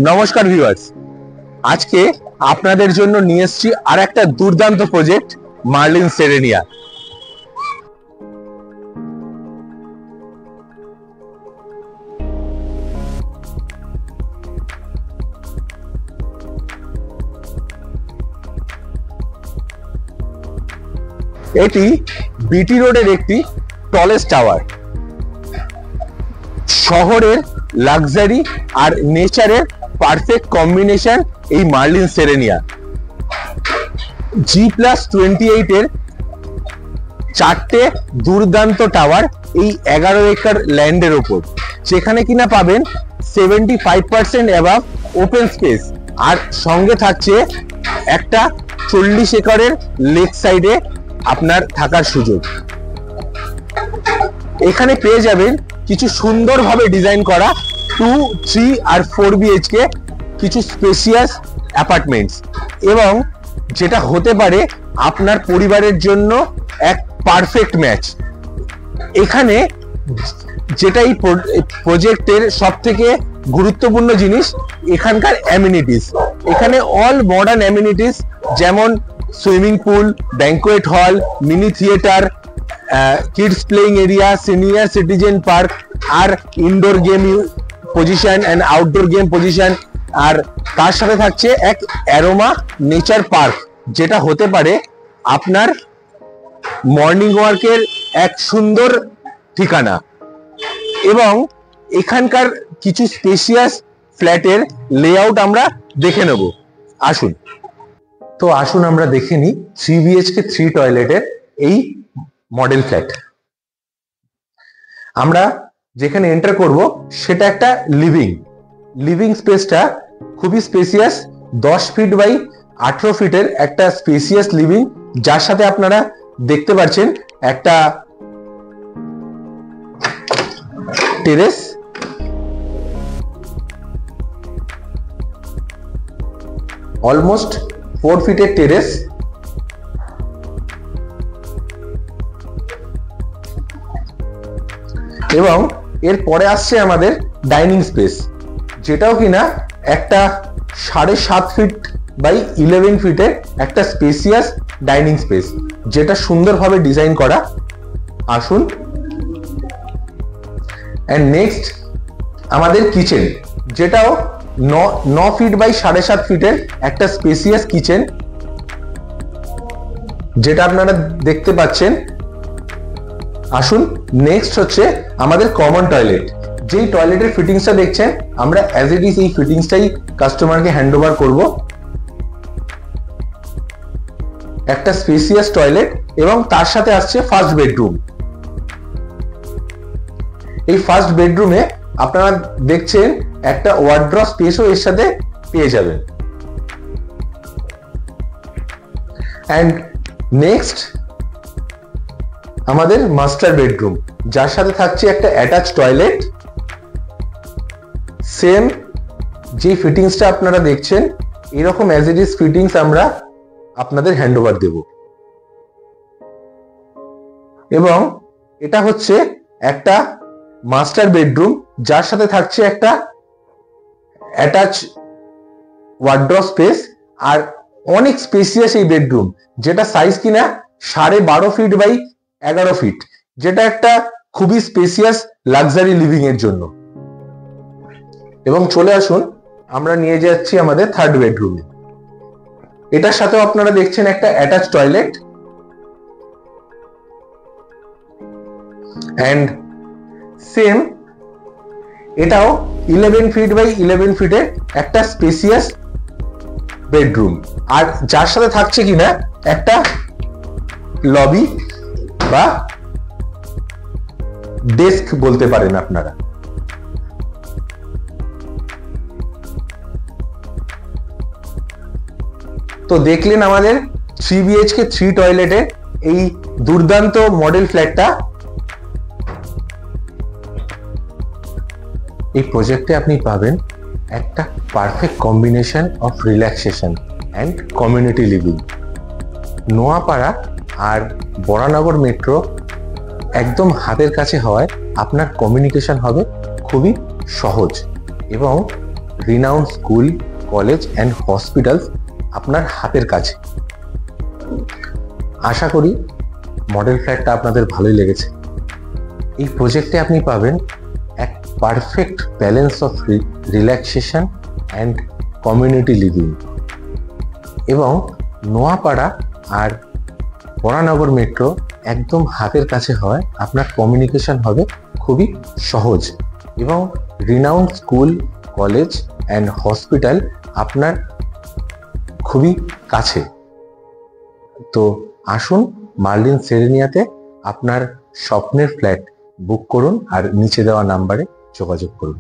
নমস্কার ভিউয়ার্স, আজকে আপনাদের জন্য নিয়ে এসেছি আর একটা দুর্দান্ত প্রজেক্ট মার্লিন সেরেনিয়া। এটি বিটি রোডের একটি টলেস্ট টাওয়ার। শহরের লাক্সারি আর নেচারের পারফেক্ট কম্বিনেশন এই মার্লিন সেরেনিয়া। G+28 এর চারটে দুর্দান্ত টাওয়ার এই 11 একর ল্যান্ডের ওপর, যেখানে কিনা পাবেন 75% অ্যাবাভ ওপেন স্পেস, আর সঙ্গে থাকছে একটা 40 একরের লেক সাইডে আপনার থাকার সুযোগ। এখানে পেয়ে যাবেন কিছু সুন্দরভাবে ডিজাইন করা 2, 3 আর 4 BHK কিছু স্পেসিয়াস অ্যাপার্টমেন্টস, এবং যেটা হতে পারে আপনার পরিবারের জন্য এক পারফেক্ট ম্যাচ। এখানে যেটা এই প্রজেক্টের সব থেকে গুরুত্বপূর্ণ জিনিস, এখানকার অ্যামিনিটিস। এখানে অল মডার্ন অ্যামিনিটিস, যেমন swimming pool, banquet hall, mini theatre, kids playing area, senior citizen park, আর indoor game position and outdoor game position, আর তার সাথে থাকছে এক অ্যারোমা নেচার পার্ক, যেটা হতে পারে আপনার মর্নিং ওয়াকের এক সুন্দর ঠিকানা। এবং এখানকার কিছু স্পেশিয়াস ফ্ল্যাটের লেআউট আমরা দেখে নেব। আসুন আমরা দেখে নিই 3 BHK 3 টয়লেটের এই মডেল ফ্ল্যাট। আমরা যেখানে এন্টার করব সেটা একটা লিভিং স্পেসটা খুবই স্পেসিয়াস, 10 ফিট বাই 18 ফিটের একটা স্পেসিয়াস লিভিং, যার সাথে আপনারা দেখতে পাচ্ছেন একটা টেরেস, অলমোস্ট 4 ফিটের টেরেস, এবং এর পরে আসছে আমাদের ডাইনিং স্পেস, যেটাও কিনা একটা 7.5 ফিট বাই 11 ফিটের একটা স্পেসিয়াস ডাইনিং স্পেস, যেটা সুন্দরভাবে ডিজাইন করা। আসুন, এন্ড নেক্সট আমাদের কিচেন, যেটাও 9 ফিট বাই 7.5 ফিটের একটা স্পেসিয়াস কিচেন, যেটা আপনারা দেখতে পাচ্ছেন। আসুন, নেক্সট হচ্ছে আমাদের কমন টয়লেট। যেই টয়লেটের ফিটিংসটা দেখছেন, আমরা অ্যাজ ইট ইজ এই ফিটিংসটাই কাস্টমারকে হ্যান্ড ওভার করব। একটা স্পেসিয়াস টয়লেট, এবং তার সাথে আসছে ফার্স্ট বেডরুম। এই ফার্স্ট বেডরুমে আপনারা দেখছেন একটা ওয়ার্ড্রপ স্পেসও এর সাথে পেয়ে যাবেন। এন্ড নেক্সট আমাদের মাস্টার বেডরুম, যার সাথে থাকছে একটা অ্যাটাচ টয়লেট। সেম যে ফিটিংসটা আপনারা দেখছেন, এরকম অ্যাজ ইট ইজ ফিটিংস আমরা আপনাদের হ্যান্ড ওভার দেব। এবং এটা হচ্ছে একটা মাস্টার বেডরুম, যার সাথে থাকছে একটা অ্যাটাচ ওয়ার্ড্রপ স্পেস, আর অনেক স্পেসিয়াস এই বেডরুম, যেটা সাইজ কিনা 12.5 ফিট বাই 11 ফিট, যেটা একটা খুবই স্পেসিয়াস লাক্সারি লিভিং এর জন্য। এবং চলে আসুন, আমরা নিয়ে যাচ্ছি আমাদের থার্ড বেডরুমে। এটার সাথেও আপনারা দেখছেন একটা অ্যাটাচ টয়লেট, এন্ড সেম এটাও 11 ফিট বাই 11 ফিটের একটা স্পেসিয়াস বেডরুম, আর যার সাথে থাকছে কিনা একটা লবি বা ডেস্ক বলতে পারেন আপনারা। তো দেখলেন আমাদের 3 BHK 3 টয়লেটের এই দুর্দান্ত মডেল ফ্ল্যাটটা। এই প্রজেক্টে আপনি পাবেন একটা perfect combination of relaxation and community living. Noapara আর বরানগর মেট্রো একদম হাতের কাছে হওয়ায় আপনার কমিউনিকেশন হবে খুবই সহজ, এবং renowned school, college and hospitals আপনার হাতের কাছে। আশা করি মডেল ফ্ল্যাটটা আপনাদের ভালোই লেগেছে। এই প্রজেক্টে আপনি পাবেন এক perfect balance of relaxation and community living, এবং নোয়াপাড়া আর বরানগর মেট্রো একদম হাতের কাছে হয় আপনার কমিউনিকেশন হবে খুবই সহজ, এবং renowned school, college and hospital আপনার খুবই কাছে। তো আসুন মার্লিন সেরেনিয়াতে আপনার স্বপ্নের ফ্ল্যাট বুক করুন আর নিচে দেওয়া নাম্বারে যোগাযোগ করুন।